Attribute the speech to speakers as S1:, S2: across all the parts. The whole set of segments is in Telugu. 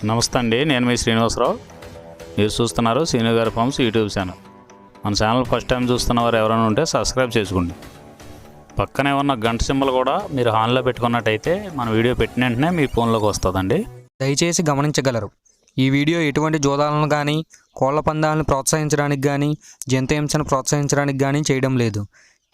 S1: నమస్తే అండి, నేను మీ శ్రీనివాసరావు. మీరు చూస్తున్నారు శ్రీను గారి ఫార్మ్స్ యూట్యూబ్ ఛానల్. మన ఛానల్ ఫస్ట్ టైం చూస్తున్న వారు ఎవరైనా ఉంటే సబ్స్క్రైబ్ చేసుకోండి. పక్కనే ఉన్న గంట సింబల్ కూడా మీరు ఆన్లో పెట్టుకున్నట్టయితే మన వీడియో పెట్టిన వెంటనే మీ ఫోన్లోకి వస్తుందండి.
S2: దయచేసి గమనించగలరు, ఈ వీడియో ఎటువంటి జోదాలను కానీ కోళ్ల పందాలను ప్రోత్సహించడానికి కానీ జంతు హింసను ప్రోత్సహించడానికి కానీ చేయడం లేదు.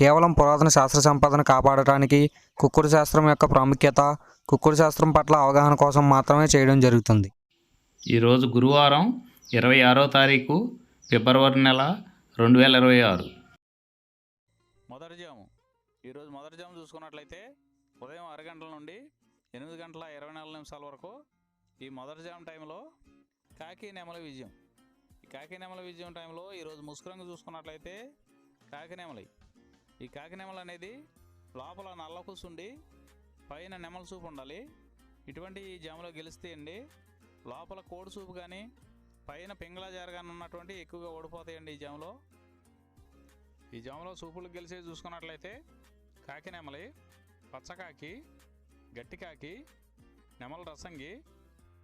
S2: కేవలం పురాతన శాస్త్ర సంపదను కాపాడటానికి, కుక్కుడు శాస్త్రం యొక్క ప్రాముఖ్యత, కుక్కుడు శాస్త్రం పట్ల అవగాహన కోసం మాత్రమే చేయడం జరుగుతుంది.
S1: ఈరోజు గురువారం 26వ తారీఖు ఫిబ్రవరి నెల 2026. మొదటి జాము. ఈరోజు మొదటి జాము చూసుకున్నట్లయితే ఉదయం 6 గంటల నుండి 8 గంటల 24 నిమిషాల వరకు ఈ మొదటి జాము టైంలో కాకి నెమలి విజయం. ఈ కాకి నెమలి విజయం టైంలో ఈరోజు ముసుగురంగు చూసుకున్నట్లయితే కాకి నెమలి. ఈ కాకి నెమలి అనేది లోపల నల్ల కూసుండి పైన నెమల సూపు ఉండాలి. ఇటువంటి ఈ జాములో గెలిస్తే అండి లోపల కోడి సూపు కానీ పైన పింగళ జారగానే ఉన్నటువంటి ఎక్కువగా ఓడిపోతాయండి. ఈ జాములో సూపులు గెలిచి చూసుకున్నట్లయితే కాకి నెమలి, పచ్చకాకి, గట్టి కాకి, నెమల రసంగి,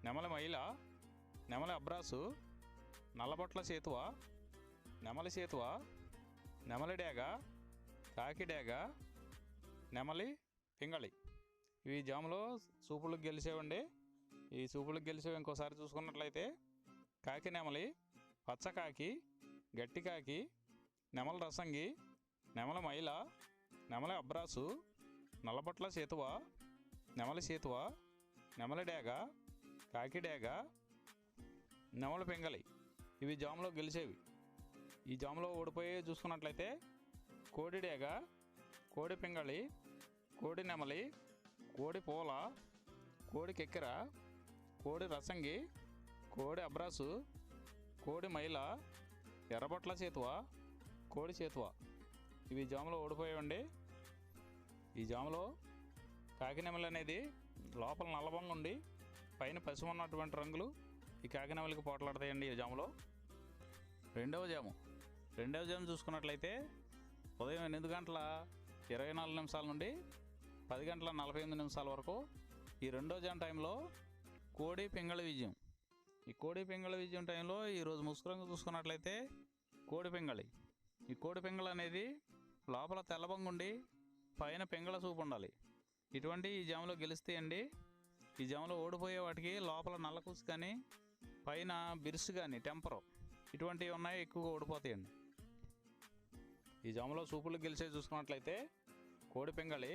S1: నెమలి మైల, నెమలి అబ్రాసు, నల్లబొట్ల సేతువ, నెమలి సేతువ, నెమలి డేగ, కాకి డేగ, నెమలి పింగళి. ఇవి జాములో సూపులకు గెలిచేవండి. ఈ సూపులకు గెలిచేవి ఇంకోసారి చూసుకున్నట్లయితే కాకి నెమలి, పచ్చకాకి, గట్టి కాకి, నెమల రసంగి, నెమలి మైల, నెమలి అబ్రాసు, నల్లబొట్ల సేతువ, నెమలి సేతువ, నెమలి డేగ, కాకి డేగ, నెమలి పింగళి. ఇవి జాములో గెలిచేవి. ఈ జాములో ఓడిపోయి చూసుకున్నట్లయితే కోడి డేగ, కోడి పింగళి, కోడి నెమలి, కోడి పూల, కోడి కెక్కెర, కోడి రసంగి, కోడి అబ్రాసు, కోడి మైల, ఎర్రబొట్ల చేతువ, కోడి చేతువ. ఇవి జాములో ఓడిపోయాయండి. ఈ జాములో కాకి నెమలి అనేది లోపల నల్లబొంగ ఉండి పైన పసుపు ఉన్నటువంటి రంగులు ఈ కాకి నెమలికి పోట్లాడతాయండి. ఈ జాములో రెండవ జాము చూసుకున్నట్లయితే ఉదయం 8 గంటల 24 నిమిషాల నుండి 10 గంటల 48 నిమిషాల వరకు ఈ రెండో జాము టైంలో కోడి పింగళి విజయం. ఈ కోడి పింగళి విజయం టైంలో ఈరోజు ముసుగురంగు చూసుకున్నట్లయితే కోడి పింగళి. ఈ కోడి పింగళి అనేది లోపల తెల్లబంగుండి పైన పింగళ సూపు ఉండాలి. ఇటువంటి ఈ జాములో గెలిస్తే అండి ఈ జాములో ఓడిపోయే వాటికి లోపల నల్లకూసు కానీ పైన బిరుసు కానీ టెంపరు ఇటువంటివి ఉన్నాయి, ఎక్కువగా ఓడిపోతాయండి. ఈ జాములో సూపులు గెలిచే చూసుకున్నట్లయితే కోడి పింగళి,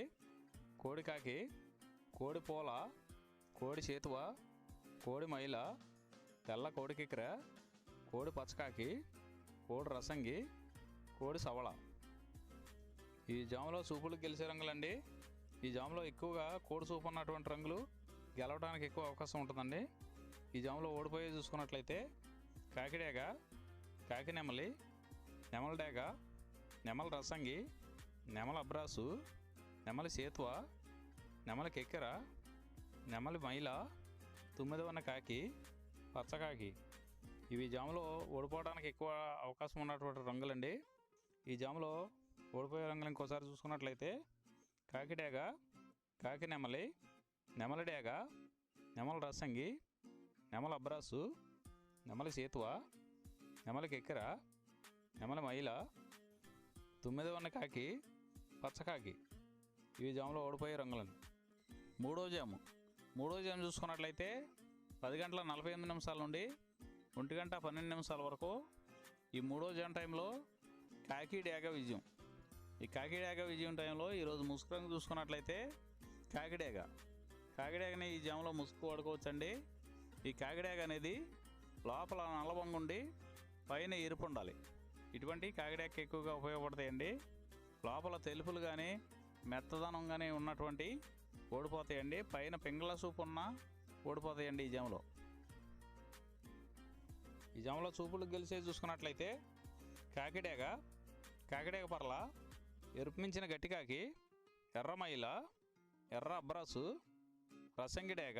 S1: కోడి కాకి, కోడి పూల, కోడి చేతువ, కోడి మైల, తెల్ల కోడి కిక్కెర, కోడి పచ్చకాకి, కోడి రసంగి, కోడి సవళ. ఈ జాములో సూపులు గెలిచే రంగులండి. ఈ జాములో ఎక్కువగా కోడి సూపు ఉన్నటువంటి రంగులు గెలవడానికి ఎక్కువ అవకాశం ఉంటుందండి. ఈ జాములో ఓడిపోయి చూసుకున్నట్లయితే కాకి డేగ, కాకి నెమలి, నెమల డేగ, నెమల రసంగి, నెమల అబ్రాసు, నెమలి సేతువ, నెమలి కెక్కెర, నెమలి మైల, తుమ్మిదవన్న కాకి, పచ్చకాకి. ఇవి జాములో ఓడిపోవడానికి ఎక్కువ అవకాశం ఉన్నటువంటి రంగులండి. ఈ జాములో ఓడిపోయే రంగులు ఇంకోసారి చూసుకున్నట్లయితే కాకి డేగ, కాకి నెమలి, నెమలి డేగ, నెమల రసంగి, నెమల అబ్రాసు, నెమలి సేతువ, నెమలి కెక్కెర, నెమలి మైల, తుమ్మిదవన్న కాకి, పచ్చకాకి. ఇవి జాములో ఓడిపోయే రంగులండి. మూడో జాము చూసుకున్నట్లయితే 10 గంటల 48 నిమిషాల నుండి 1 గంట 12 నిమిషాల వరకు ఈ మూడో జాము టైంలో కాకి డేగ విజయం. ఈ కాకి డేగ విజయం టైంలో ఈరోజు ముసుగురంగు చూసుకున్నట్లయితే కాకిడేగని ఈ జాములో ముసుగు వాడుకోవచ్చండి. ఈ కాకిడేగ అనేది లోపల నల్లబొంగుండి పైన ఎరుపు ఉండాలి. ఇటువంటి కాకిడేగకి ఎక్కువగా ఉపయోగపడతాయండి. లోపల తెలుపులు కానీ మెత్తదనం కానీ ఉన్నటువంటి ఓడిపోతాయండి. పైన పింగళ సూపు ఉన్న ఓడిపోతాయండి. ఈ జాములో సూపులు గెలిచే చూసుకున్నట్లయితే కాకిడేగ పర్ల, ఎరుపు మించిన గట్టి కాకి, ఎర్ర మైల, ఎర్ర అబ్రాసు, రసంగి డేగ,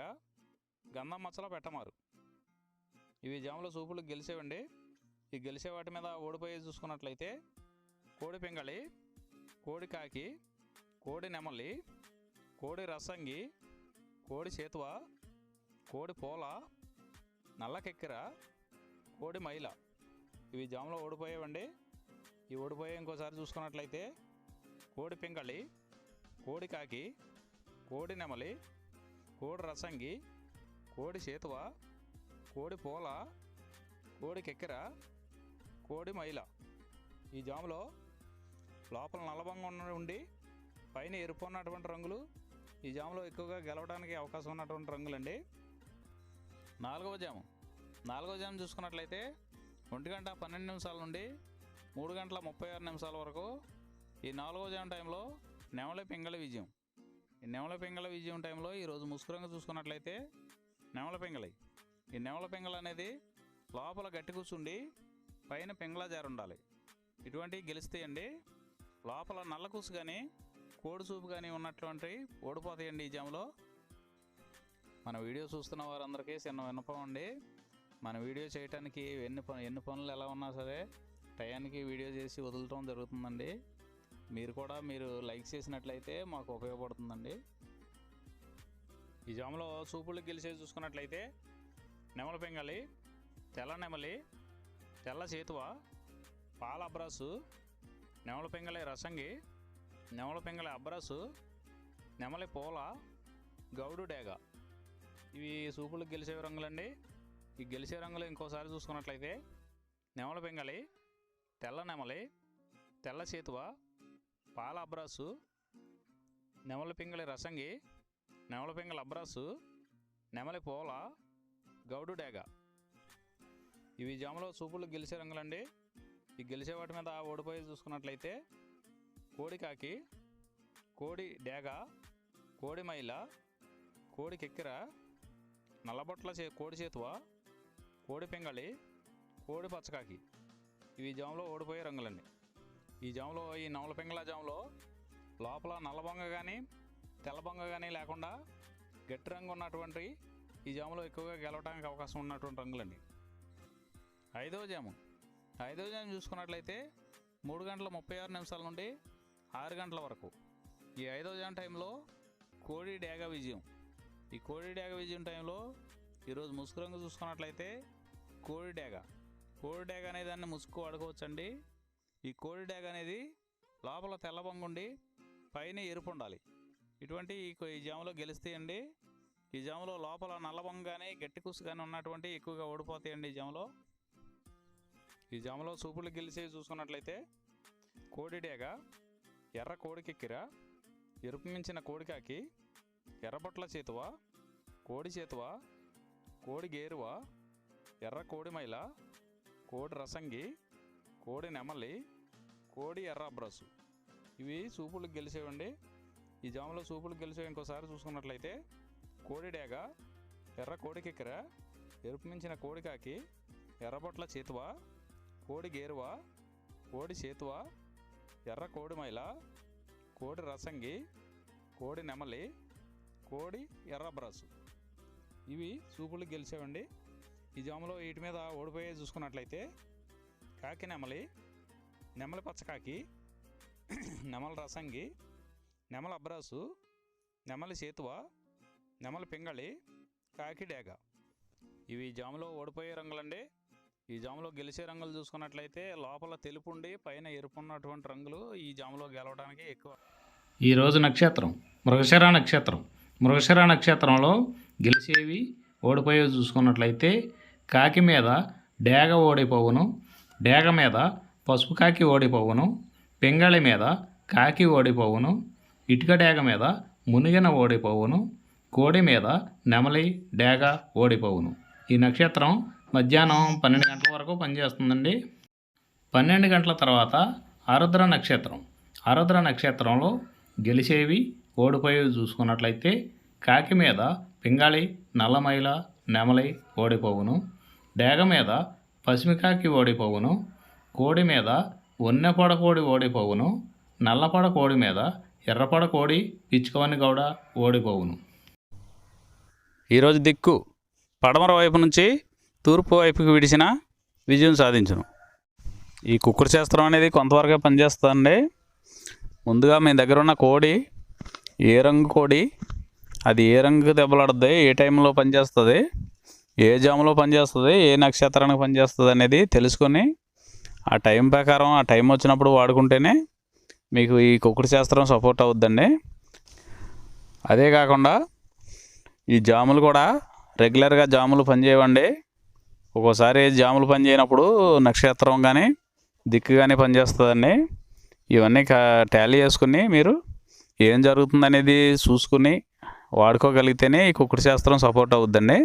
S1: గంధం మచ్చల పెట్టమారు. ఇవి జాములో సూపులు గెలిచేవండి. ఈ గెలిచే వాటి మీద ఓడిపోయి చూసుకున్నట్లయితే కోడి పింగళి, కోడి కాకి, కోడి నెమలి, కోడి రసంగి, కోడి చేతువ, కోడి పూల, నల్ల కెక్కెర, కోడి మైల. ఇవి జాములో ఓడిపోయేవండి. ఈ ఓడిపోయే ఇంకోసారి చూసుకున్నట్లయితే కోడి పింగళి, కోడి కాకి, కోడి నెమలి, కోడి రసంగి, కోడి సేతువ, కోడి పోల, కోడి కెక్కెర, కోడి మైల. ఈ జాములో లోపల నల్లబంగా ఉండి పైన ఎరుపు ఉన్నటువంటి రంగులు ఈ జాములో ఎక్కువగా గెలవడానికి అవకాశం ఉన్నటువంటి రంగులండి. నాలుగవ జాము చూసుకున్నట్లయితే 1:12 నుండి 3:36 వరకు ఈ 4వ జాము టైంలో నెమలి పింగళి విజయం. ఈ నెమలి పింగళి విజయం టైంలో ఈరోజు ముసుగురంగా చూసుకున్నట్లయితే నెమలి పింగళి. ఈ నెమలి పింగళి అనేది లోపల గట్టి కూర్చుండి పైన పింగళ జారు ఉండాలి. ఇటువంటివి గెలుస్తాయండి. లోపల నల్ల కూసు కానీ కోడి చూపు కానీ ఉన్నటువంటి ఓడిపోతాయండి ఈ జాములో. మన వీడియో చూస్తున్న వారందరికీ చిన్న విన్నపం అండి, మన వీడియో చేయడానికి ఎన్ని పనులు ఎలా ఉన్నా సరే టయానికి వీడియో చేసి వదలటం జరుగుతుందండి. మీరు లైక్ చేసినట్లయితే మాకు ఉపయోగపడుతుందండి. ఈ జాములో చూపులు గెలిచేసి చూసుకున్నట్లయితే నెమలి పింగళి, తెల్ల నెమలి, తెల్ల చేతువ, పాల అబ్రాసు, నెమలి పింగళి రసంగి, నెమలి పింగళి అబ్రాసు, నెమలి పోల, గౌడు డేగ. ఇవి చూపులకు గెలిచే రంగులండి. ఈ గెలిచే రంగులు ఇంకోసారి చూసుకున్నట్లయితే నెమలి పింగళి, తెల్ల నెమలి, తెల్ల చేతువ, పాల అబ్రాసు, నెమలి పింగళి రసంగి, నెమలి పింగళి అబ్రాసు, నెమలి పోల, గౌడు డేగ. ఇవి జాములో చూపులు గెలిచే రంగులండి. ఈ గెలిచే వాటి మీద ఓడిపోయి చూసుకున్నట్లయితే కోడి కాకి, కోడి డేగ, కోడి మైల, కోడి కెక్కెర, నల్లబొట్ల కోడి చేతువ, కోడి పింగళి, కోడి పచ్చకాకి. ఇవి జాములో ఓడిపోయే రంగులండి. ఈ జాములో ఈ నెమలి పింగళ జాములో లోపల నల్లబొంగ కానీ తెల్లబొంగ కానీ లేకుండా గట్టి రంగు ఉన్నటువంటి ఈ జాములో ఎక్కువగా గెలవడానికి అవకాశం ఉన్నటువంటి రంగులండి. ఐదవ జాము చూసుకున్నట్లయితే 3:36 నుండి 6 గంటల వరకు ఈ 5వ జాము టైంలో కోడి డేగ విజయం. ఈ కోడి డేగ విజయం టైంలో ఈరోజు ముసుగు రంగు చూసుకున్నట్లయితే కోడి డేగ అనే దాన్ని ముసుగు వాడుకోవచ్చండి. ఈ కోడి డేగ అనేది లోపల తెల్లబొంగుండి పైన ఎరుపు ఉండాలి. ఇటువంటి ఈ జాములో గెలుస్తాయండి. ఈ జాములో లోపల నల్లబొంగ కానీ గట్టి కుసు కానీ ఉన్నటువంటి ఎక్కువగా ఓడిపోతాయండి ఈ జాములో. ఈ జాములో చూపులు గెలిచి చూసుకున్నట్లయితే కోడి డేగ, ఎర్ర కోడి కెక్కెర, ఎరుపు మించిన కోడికాకి, ఎర్రబొట్ల చేతువ, కోడి చేతువ, కోడి గేరువ, ఎర్ర కోడి మైల, కోడి రసంగి, కోడి నెమలి, కోడి ఎర్ర అబ్రాసు. ఇవి చూపులకు గెలిచేవండి. ఈ జాములో చూపులకు గెలిచేవి ఇంకోసారి చూసుకున్నట్లయితే కోడి డేగ, ఎర్ర కోడి కెక్కెర, ఎరుపు మించిన కోడికాకి, ఎర్రబొట్ల చేతువ, కోడి గేరువ, కోడి చేతువ, ఎర్ర కోడి మైల, కోడి రసంగి, కోడి నెమలి, కోడి ఎర్ర అబ్రాసు. ఇవి చూపులకు గెలిచేవండి. ఈ జాములో వీటి మీద ఓడిపోయే చూసుకున్నట్లయితే కాకి నెమలి, నెమలి పచ్చకాకి, నెమలి రసంగి, నెమలి అబ్రాసు, నెమలి చేతువ, నెమలి పింగళి, కాకి డేగ. ఇవి జాములో ఓడిపోయే రంగులండి. ఈ జాములో గెలిచే రంగులు చూసుకున్నట్లయితే లోపల తెలుపు ఉండి పైన ఎరుపు ఉన్నటువంటి రంగులు ఈ జాములో గెలవడానికి ఎక్కువ.
S3: ఈరోజు నక్షత్రం మృగశిర నక్షత్రంలో గెలిచేవి ఓడిపోయేవి చూసుకున్నట్లయితే కాకి మీద డేగ ఓడిపోవును, డేగ మీద పసుపు కాకి ఓడిపోవును, పింగళి మీద కాకి ఓడిపోవును, ఇటుక డేగ మీద మునిగిన ఓడిపోవును, కోడి మీద నెమలి డేగ ఓడిపోవును. ఈ నక్షత్రం మధ్యాహ్నం 12 గంటల వరకు పనిచేస్తుందండి. 12 గంటల తర్వాత ఆరుద్ర నక్షత్రంలో గెలిచేవి ఓడిపోయేవి చూసుకున్నట్లయితే కాకి మీద పింగళి, నల్లమైల, నెమలి ఓడిపోవును, డేగ మీద పసిమికాకి ఓడిపోవును, కోడి మీద ఒన్నెపొడ కోడి ఓడిపోవును, నల్లపొడ కోడి మీద ఎర్రపొడ కోడి పిచ్చుకవని గౌడ ఓడిపోవును.
S1: ఈరోజు దిక్కు పడమర వైపు నుంచి తూర్పు వైపుకి విడిచిన విజయం సాధించును. ఈ కుక్కుడు శాస్త్రం అనేది కొంతవరకే పనిచేస్తుందండి. ముందుగా మీ దగ్గర ఉన్న కోడి ఏ రంగు కోడి, అది ఏ రంగు దెబ్బలాడుద్ది, ఏ టైంలో పనిచేస్తుంది, ఏ జాములో పనిచేస్తుంది, ఏ నక్షత్రానికి పనిచేస్తుంది అనేది తెలుసుకొని ఆ టైం ప్రకారం ఆ టైం వచ్చినప్పుడు వాడుకుంటేనే మీకు ఈ కుక్కుడు శాస్త్రం సపోర్ట్ అవుద్దండి. అదే కాకుండా ఈ జాములు కూడా రెగ్యులర్గా జాములు పనిచేయవండి. ఒక్కోసారి జాములు పనిచేయనప్పుడు నక్షత్రం కానీ దిక్కు కానీ పనిచేస్తుందండి. ఇవన్నీ టాలీ చేసుకుని మీరు ఏం జరుగుతుందనేది చూసుకుని వాడుకోగలిగితేనే ఈ కుక్కుడు శాస్త్రం సపోర్ట్ అవుద్దండి.